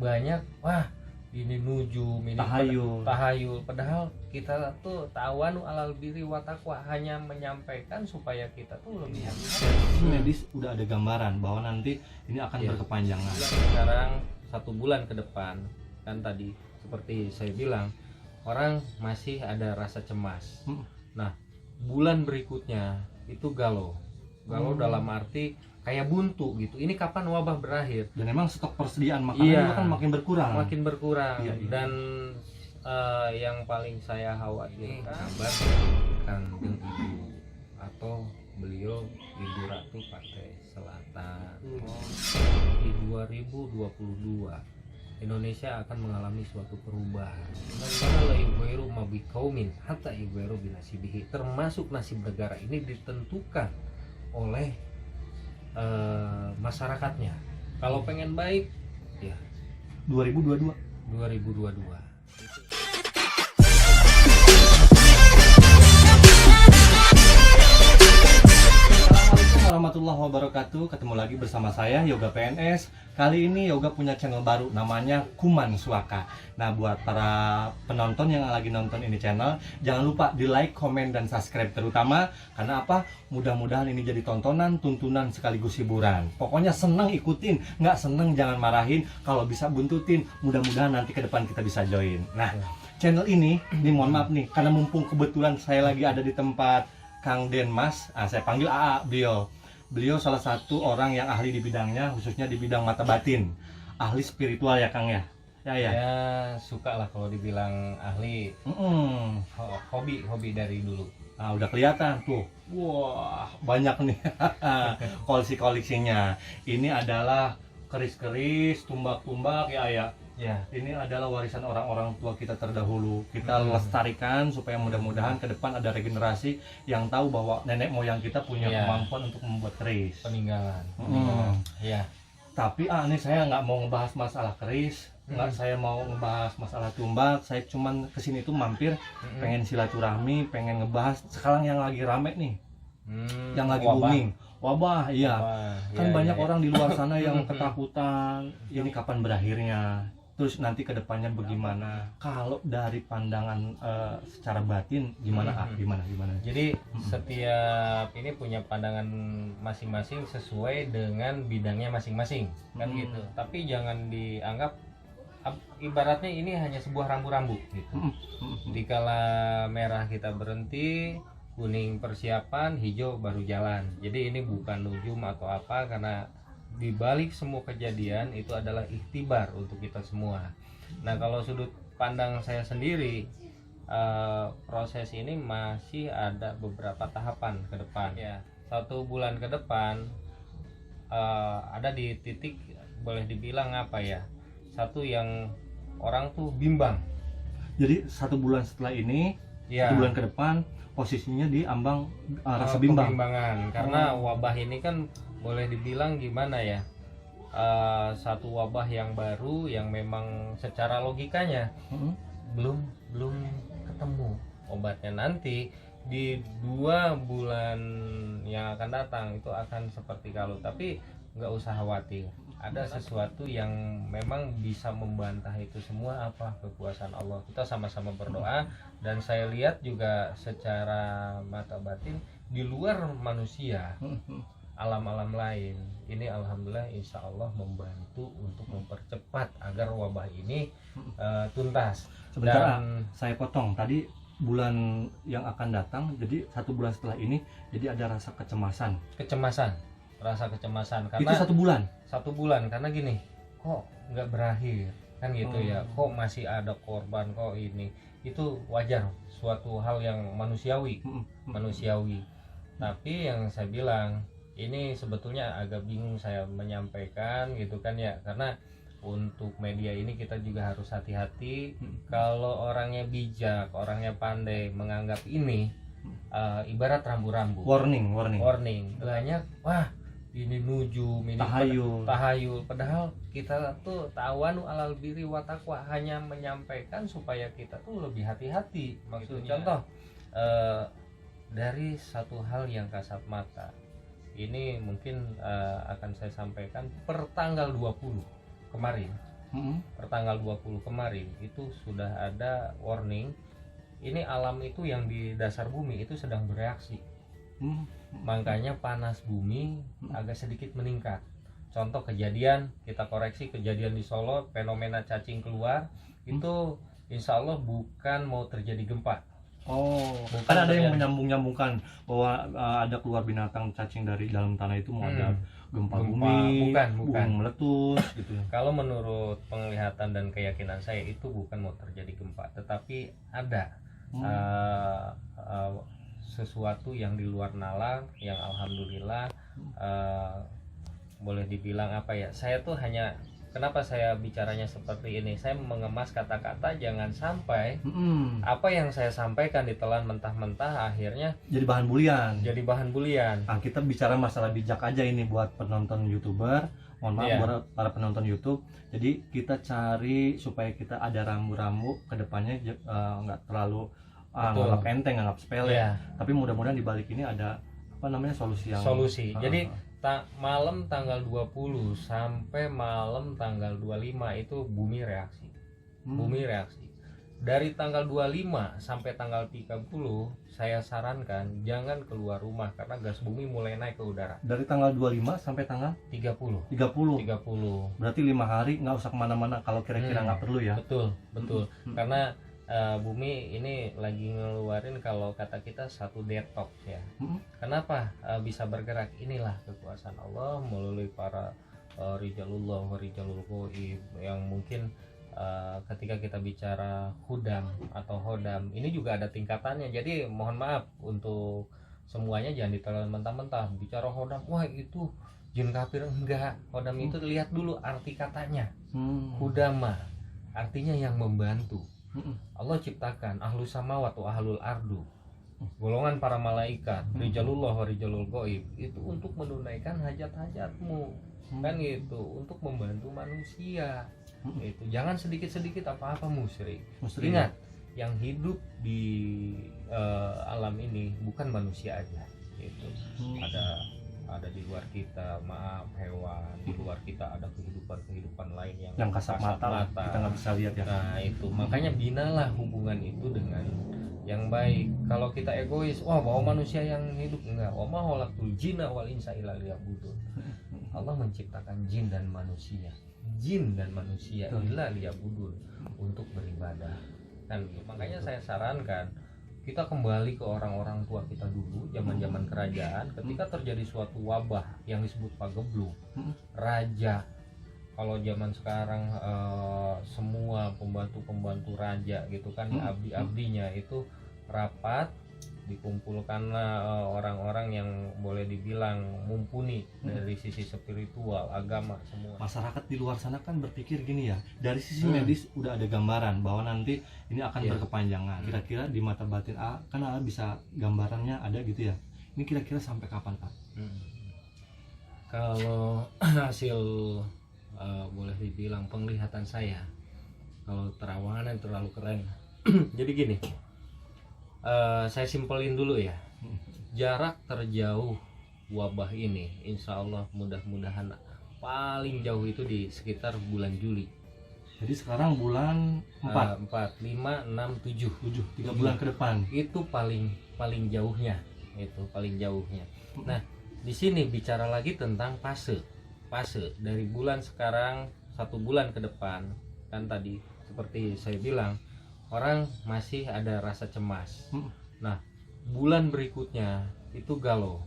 banyak wah ini nujum ini tahayul, padahal kita tuh ta'awanu alal birri wa taqwa, hanya menyampaikan supaya kita tuh lebih hati-hati. Medis udah ada gambaran bahwa nanti ini akan berkepanjangan. Sekarang 1 bulan ke depan kan tadi seperti saya bilang, orang masih ada rasa cemas. Nah, bulan berikutnya itu galau dalam arti kayak buntu gitu. Ini kapan wabah berakhir? Dan memang stok persediaan makanan kan makin berkurang. Iya. Dan yang paling saya khawatirkan Kang Ibu atau beliau Ibu Ratu Pantai Selatan. Di 2022 Indonesia akan mengalami suatu perubahan. Termasuk nasib negara ini ditentukan oleh masyarakatnya. Kalau pengen baik ya 2022. Warahmatullahi wabarakatuh. Ketemu lagi bersama saya Yoga PNS. Kali ini Yoga punya channel baru namanya Kuman Suaka. Nah, buat para penonton yang lagi nonton ini channel, jangan lupa di like, komen, dan subscribe, terutama karena apa? Mudah-mudahan ini jadi tontonan, tuntunan sekaligus hiburan. Pokoknya seneng ikutin, nggak seneng jangan marahin. Kalau bisa buntutin, mudah-mudahan nanti ke depan kita bisa join. Nah, channel ini mohon maaf nih, karena mumpung kebetulan saya lagi ada di tempat Kang Denmas, saya panggil AA beliau salah satu orang yang ahli di bidangnya, khususnya di bidang mata batin, ahli spiritual ya Kang ya. Ya suka lah kalau dibilang ahli. Hobi dari dulu. Nah, udah kelihatan tuh, wah banyak nih koleksinya. Ini adalah keris-keris, tumbak-tumbak ya. Ini adalah warisan orang-orang tua kita terdahulu. Kita lestarikan supaya mudah-mudahan ke depan ada regenerasi yang tahu bahwa nenek moyang kita punya kemampuan untuk membuat keris. Peninggalan. Tapi ini saya nggak mau ngebahas masalah keris, saya mau ngebahas masalah tumbak. Saya cuman kesini tuh mampir, pengen silaturahmi, pengen ngebahas sekarang yang lagi rame nih, yang lagi booming. Wabah, banyak orang di luar sana yang ketakutan. Ini kapan berakhirnya? Terus nanti kedepannya bagaimana? Kalau dari pandangan secara batin gimana? Gimana? Jadi setiap ini punya pandangan masing-masing sesuai dengan bidangnya masing-masing, kan gitu. Tapi jangan dianggap ibaratnya ini hanya sebuah rambu-rambu gitu. Dikala merah kita berhenti, kuning persiapan, hijau baru jalan. Jadi ini bukan nujum atau apa, karena di balik semua kejadian itu adalah ikhtibar untuk kita semua. Nah, kalau sudut pandang saya sendiri, proses ini masih ada beberapa tahapan ke depan ya. 1 bulan ke depan ada di titik boleh dibilang apa ya, satu yang orang tuh bimbang. Jadi 1 bulan setelah ini, 1 bulan ke depan posisinya di ambang rasa kebimbangan, karena wabah ini kan boleh dibilang gimana ya, satu wabah yang baru yang memang secara logikanya belum ketemu obatnya. Nanti di 2 bulan yang akan datang itu akan seperti kalau, tapi nggak usah khawatir, ada sesuatu yang memang bisa membantah itu semua. Apa? Kekuasaan Allah. Kita sama-sama berdoa, dan saya lihat juga secara mata batin di luar manusia, alam-alam lain ini alhamdulillah insya Allah membantu untuk mempercepat agar wabah ini tuntas. Sebentar, saya potong tadi, bulan yang akan datang, jadi 1 bulan setelah ini jadi ada rasa kecemasan karena itu 1 bulan karena gini, kok nggak berakhir kan gitu ya, kok masih ada korban, kok ini itu wajar, suatu hal yang manusiawi. Tapi yang saya bilang ini sebetulnya agak bingung saya menyampaikan gitu kan ya, karena untuk media ini kita juga harus hati-hati. Kalau orangnya bijak, orangnya pandai menganggap ini ibarat rambu-rambu, warning banyak, wah ini nujum, ini tahayul, padahal kita tuh ta'awanu alal birri wa taqwa, hanya menyampaikan supaya kita tuh lebih hati-hati. Maksudnya contoh dari satu hal yang kasat mata ini mungkin akan saya sampaikan per tanggal 20 kemarin pertanggal 20 kemarin itu sudah ada warning. Ini alam itu yang di dasar bumi itu sedang bereaksi. Makanya panas bumi agak sedikit meningkat. Contoh kejadian, kita koreksi kejadian di Solo, fenomena cacing keluar itu insya Allah bukan mau terjadi gempa. Bukan kan ada yang menyambung-nyambungkan bahwa ada keluar binatang cacing dari dalam tanah itu mau ada gempa bumi, bukan meletus gitu. Kalau menurut penglihatan dan keyakinan saya itu bukan mau terjadi gempa, tetapi ada sesuatu yang di luar nalar yang alhamdulillah boleh dibilang apa ya, saya tuh hanya kenapa saya bicaranya seperti ini, saya mengemas kata-kata jangan sampai apa yang saya sampaikan ditelan mentah-mentah akhirnya jadi bahan bulian. Nah, kita bicara masalah bijak aja ini buat penonton YouTuber, mohon maaf buat para penonton YouTube. Jadi kita cari supaya kita ada rambu-rambu kedepannya nggak terlalu nganggap enteng, nganggap sepele. Tapi mudah-mudahan di balik ini ada apa namanya solusi. Jadi malam tanggal 20 sampai malam tanggal 25 itu bumi reaksi. Bumi reaksi. Dari tanggal 25 sampai tanggal 30 saya sarankan jangan keluar rumah karena gas bumi mulai naik ke udara. Dari tanggal 25 sampai tanggal 30. Berarti 5 hari nggak usah kemana-mana kalau kira-kira nggak perlu ya. Betul. Karena bumi ini lagi ngeluarin kalau kata kita satu detox ya. Kenapa bisa bergerak? Inilah kekuasaan Allah melalui para rijalullah wa rijalul ghaib yang mungkin ketika kita bicara hudam atau hodam ini juga ada tingkatannya. Jadi mohon maaf untuk semuanya jangan ditelan mentah-mentah. Bicara hodam, wah itu jin kafir, enggak. Hodam itu lihat dulu arti katanya. Hudama artinya yang membantu. Allah ciptakan ahlus samawat wa ahlul ardu, golongan para malaikat, rijalullah wa rijalul ghaib itu untuk menunaikan hajat-hajatmu, kan gitu, untuk membantu manusia. Itu jangan sedikit-sedikit apa-apa musyrik. Ingat, yang hidup di alam ini bukan manusia aja. Itu ada di luar kita, maaf, hewan di luar kita, ada kehidupan lain yang kasat mata kita nggak bisa lihat ya. Nah itu makanya binalah hubungan itu dengan yang baik. Kalau kita egois, bahwa manusia yang hidup, enggak. Wa ma khalaqtul jinna wal insa illa liya'budun. Allah menciptakan jin dan manusia illa liya'budun, untuk beribadah, kan. Makanya saya sarankan kita kembali ke orang-orang tua kita dulu, zaman-zaman kerajaan, ketika terjadi suatu wabah yang disebut pagebluk, raja. Kalau zaman sekarang semua pembantu-pembantu raja gitu kan, abdi-abdinya itu rapat, dikumpulkanlah orang-orang yang boleh dibilang mumpuni dari sisi spiritual, agama, semua. Masyarakat di luar sana kan berpikir gini ya, dari sisi medis udah ada gambaran bahwa nanti ini akan berkepanjangan. Kira-kira di mata batin kan bisa gambarannya ada gitu ya. Ini kira-kira sampai kapan, Pak? Kalau hasil boleh dibilang penglihatan saya, kalau terawangan terlalu keren. Jadi gini, saya simpelin dulu ya. Jarak terjauh wabah ini insya Allah mudah-mudahan paling jauh itu di sekitar bulan Juli. Jadi sekarang bulan 4, 5, 6, 7 3 bulan ke depan. Itu paling jauhnya. Nah, di sini bicara lagi tentang fase dari bulan sekarang 1 bulan ke depan. Kan tadi seperti saya bilang, orang masih ada rasa cemas. Nah, bulan berikutnya itu galau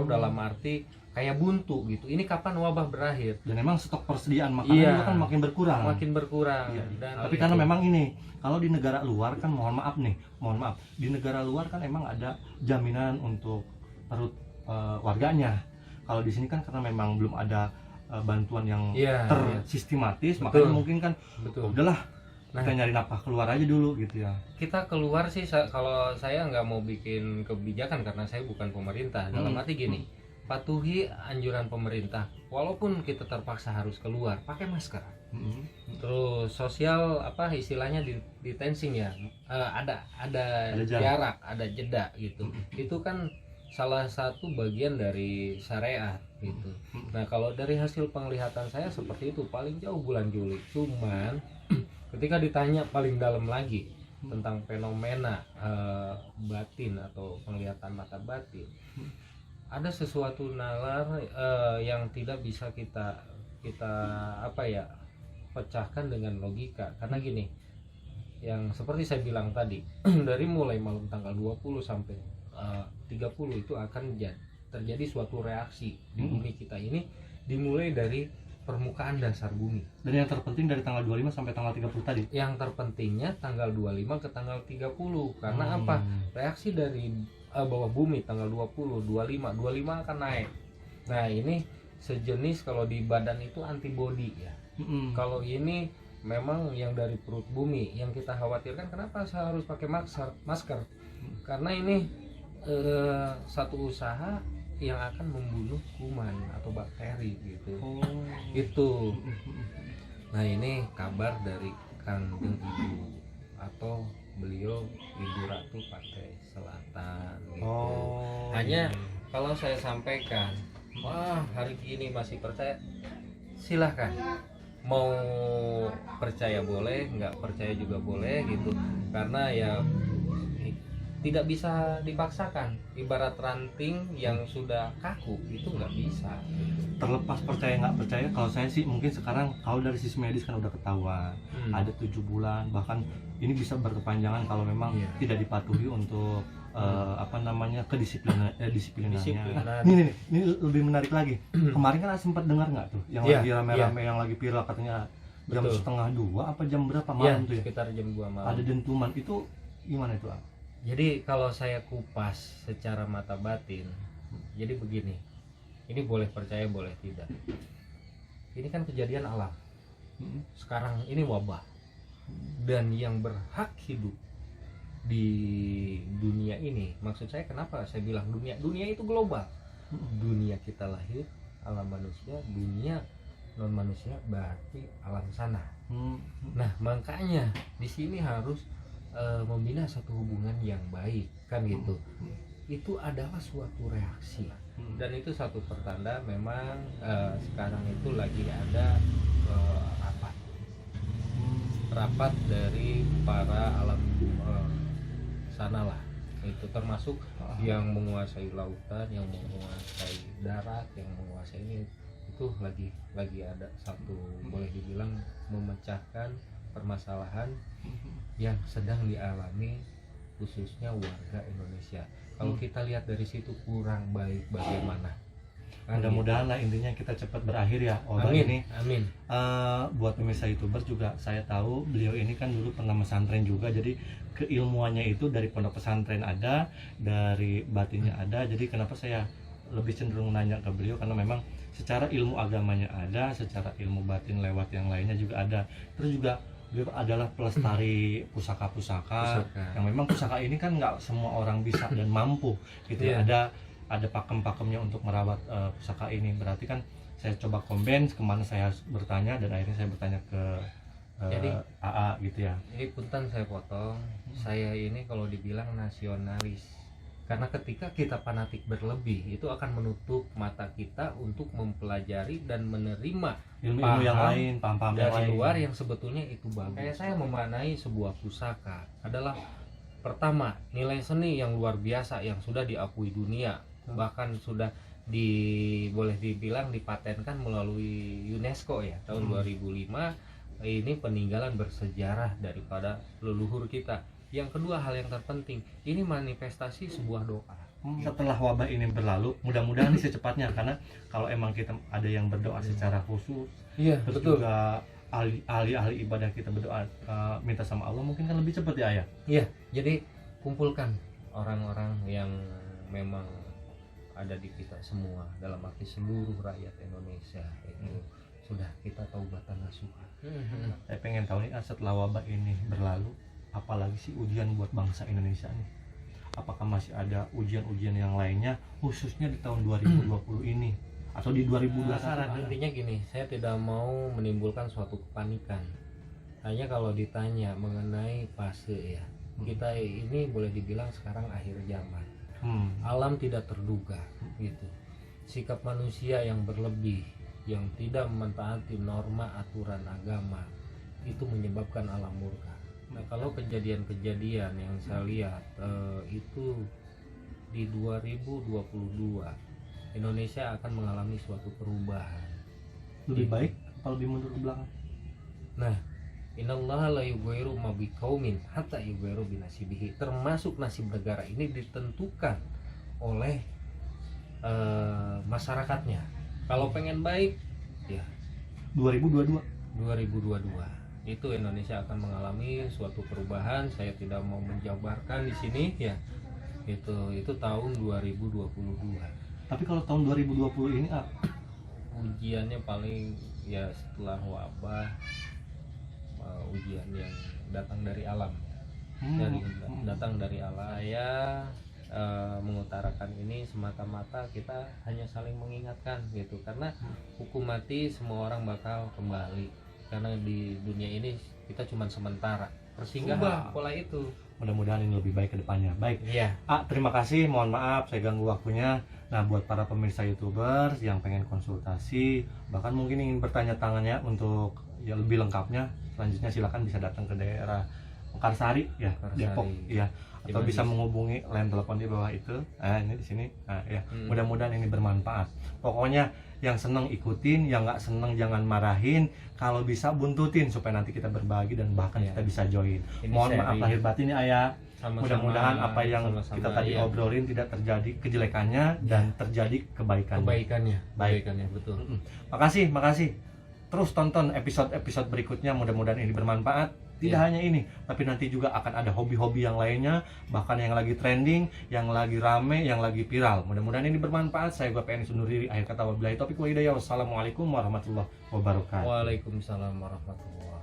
dalam arti kayak buntu gitu. Ini kapan wabah berakhir? Dan memang stok persediaan makanan juga kan makin berkurang. Dan tapi karena memang ini, kalau di negara luar kan mohon maaf, di negara luar kan emang ada jaminan untuk perut warganya. Kalau di sini kan karena memang belum ada bantuan yang tersistematis, makanya mungkin kan udahlah. Kita nyari nafkah keluar aja dulu gitu ya. Kita keluar sih, kalau saya nggak mau bikin kebijakan karena saya bukan pemerintah. Dalam arti gini, patuhi anjuran pemerintah. Walaupun kita terpaksa harus keluar, pakai masker. Terus sosial istilahnya distancing ya. Ada jarak, ada jeda gitu. Itu kan salah satu bagian dari syariat gitu. Nah kalau dari hasil penglihatan saya seperti itu, paling jauh bulan Juli. Cuman ketika ditanya paling dalam lagi tentang fenomena batin atau penglihatan mata batin, ada sesuatu nalar yang tidak bisa kita apa ya, pecahkan dengan logika. Karena gini, yang seperti saya bilang tadi, dari mulai malam tanggal 20 sampai 30 itu akan terjadi suatu reaksi di bumi kita ini, dimulai dari permukaan dasar bumi. Dan yang terpenting dari tanggal 25 sampai tanggal 30 tadi. Yang terpentingnya tanggal 25 ke tanggal 30. Karena apa? Reaksi dari bawah bumi tanggal 20, 25 akan naik. Nah, ini sejenis kalau di badan itu antibody ya. Kalau ini memang yang dari perut bumi. Yang kita khawatirkan, kenapa saya harus pakai masker? Karena ini satu usaha yang akan membunuh kuman atau bakteri gitu. Itu. Nah, ini kabar dari Kangjeng Ibu, atau beliau Ibu Ratu Pantai Selatan gitu. Hanya kalau saya sampaikan, wah hari ini masih percaya, silahkan. Mau percaya boleh, nggak percaya juga boleh gitu. Karena ya tidak bisa dipaksakan. Ibarat ranting yang sudah kaku itu nggak bisa. Terlepas percaya nggak percaya, kalau saya sih mungkin sekarang kalau dari sisi medis kan udah ketahuan ada 7 bulan, bahkan ini bisa berkepanjangan kalau memang tidak dipatuhi untuk apa namanya, disiplinannya. Ini lebih menarik lagi. Kemarin kan sempat dengar nggak tuh yang lagi rame-rame, yang lagi viral katanya jam setengah 2 apa jam berapa malam tuh ya? Sekitar jam 2 malam. Ada dentuman, itu gimana itu? Jadi kalau saya kupas secara mata batin, jadi begini, ini boleh percaya boleh tidak. Ini kan kejadian alam. Sekarang ini wabah, dan yang berhak hidup di dunia ini, maksud saya kenapa saya bilang dunia itu global. Dunia kita lahir, alam manusia, dunia non manusia berarti alam sana. Nah makanya di sini harus membina satu hubungan yang baik kan gitu. Itu adalah suatu reaksi, dan itu satu pertanda memang sekarang itu lagi ada rapat dari para alam sana lah, itu termasuk yang menguasai lautan, yang menguasai darat, yang menguasai ini, itu lagi ada satu, boleh dibilang memecahkan permasalahan yang sedang dialami khususnya warga Indonesia. Kalau kita lihat dari situ kurang baik bagaimana. Mudah-mudahan lah intinya kita cepat berakhir ya. Amin. Amin. Buat pemirsa YouTuber juga, saya tahu beliau ini kan dulu pernah pesantren juga, jadi keilmuannya itu dari pondok pesantren ada, dari batinnya ada. Jadi kenapa saya lebih cenderung nanya ke beliau, karena memang secara ilmu agamanya ada, secara ilmu batin lewat yang lainnya juga ada. Terus juga beliau adalah pelestari pusaka-pusaka yang memang pusaka ini kan nggak semua orang bisa dan mampu gitu. Ada pakem-pakemnya untuk merawat pusaka ini. Berarti kan saya coba combine kemana saya harus bertanya, dan akhirnya saya bertanya ke jadi AA gitu ya. Jadi punten saya potong, saya ini kalau dibilang nasionalis, karena ketika kita fanatik berlebih itu akan menutup mata kita untuk mempelajari dan menerima ilmu yang lain, paham-paham dari luar yang sebetulnya itu bagus. Kayak saya memaknai sebuah pusaka adalah pertama nilai seni yang luar biasa yang sudah diakui dunia, bahkan sudah boleh dibilang dipatenkan melalui UNESCO ya tahun 2005. Ini peninggalan bersejarah daripada leluhur kita. Yang kedua, hal yang terpenting, ini manifestasi sebuah doa. Setelah wabah ini berlalu, mudah-mudahan ini secepatnya, karena kalau emang kita ada yang berdoa secara khusus, terus betul. Juga ahli-ahli ibadah kita berdoa minta sama Allah, mungkin kan lebih cepat ya ayah. Iya, jadi kumpulkan orang-orang yang memang ada di kita semua, dalam arti seluruh rakyat Indonesia itu sudah kita taubatan nasuha. Saya pengen tahu nih, setelah wabah ini berlalu, apalagi sih ujian buat bangsa Indonesia nih? Apakah masih ada ujian-ujian yang lainnya, khususnya di tahun 2020 ini atau di 2021? Intinya gini, saya tidak mau menimbulkan suatu kepanikan. Hanya kalau ditanya mengenai fase ya, kita ini boleh dibilang sekarang akhir zaman. Alam tidak terduga gitu. Sikap manusia yang berlebih, yang tidak mentaati norma aturan agama, itu menyebabkan alam murka. Nah, kalau kejadian-kejadian yang saya lihat itu di 2022 Indonesia akan mengalami suatu perubahan. Lebih baik kalau lebih mundur ke belakang? Nah, innallaha la yughayyiru ma biqaumin hatta yughayyiru bi nasibihi. Termasuk nasib negara ini ditentukan oleh masyarakatnya. Kalau pengen baik, ya 2022 itu Indonesia akan mengalami suatu perubahan. Saya tidak mau menjabarkan di sini ya. Itu tahun 2022. Tapi kalau tahun 2020 ini Ujiannya paling ya setelah wabah, ujian yang datang dari alam. Datang dari alam. Saya mengutarakan ini semata-mata kita hanya saling mengingatkan gitu, karena hukum mati semua orang bakal kembali, karena di dunia ini kita cuma sementara. Persinggahan pola itu. Mudah-mudahan ini lebih baik ke depannya. Baik. Iya. Terima kasih. Mohon maaf saya ganggu waktunya. Nah, buat para pemirsa YouTubers yang pengen konsultasi, bahkan mungkin ingin bertanya-tanya untuk ya lebih lengkapnya, selanjutnya silakan bisa datang ke daerah Mekarsari ya, Depok ya, atau bisa menghubungi line telepon di bawah itu. Ini di sini. Ya. Mudah-mudahan ini bermanfaat. Pokoknya yang seneng ikutin, yang nggak seneng jangan marahin. Kalau bisa buntutin supaya nanti kita berbagi dan bahkan kita bisa join. Mohon maaf lahir batin ya Ayah. Mudah-mudahan apa yang kita tadi obrolin tidak terjadi kejelekannya dan terjadi kebaikannya. Kebaikannya betul. Makasih. Terus tonton episode-episode berikutnya, mudah-mudahan ini bermanfaat. Tidak hanya ini, tapi nanti juga akan ada hobi-hobi yang lainnya, bahkan yang lagi trending, yang lagi rame, yang lagi viral. Mudah-mudahan ini bermanfaat. Saya PNS undur diri. Akhir kata wabillahi taufiq wal hidayah. Wassalamualaikum warahmatullahi wabarakatuh. Waalaikumsalam warahmatullahi wabarakatuh.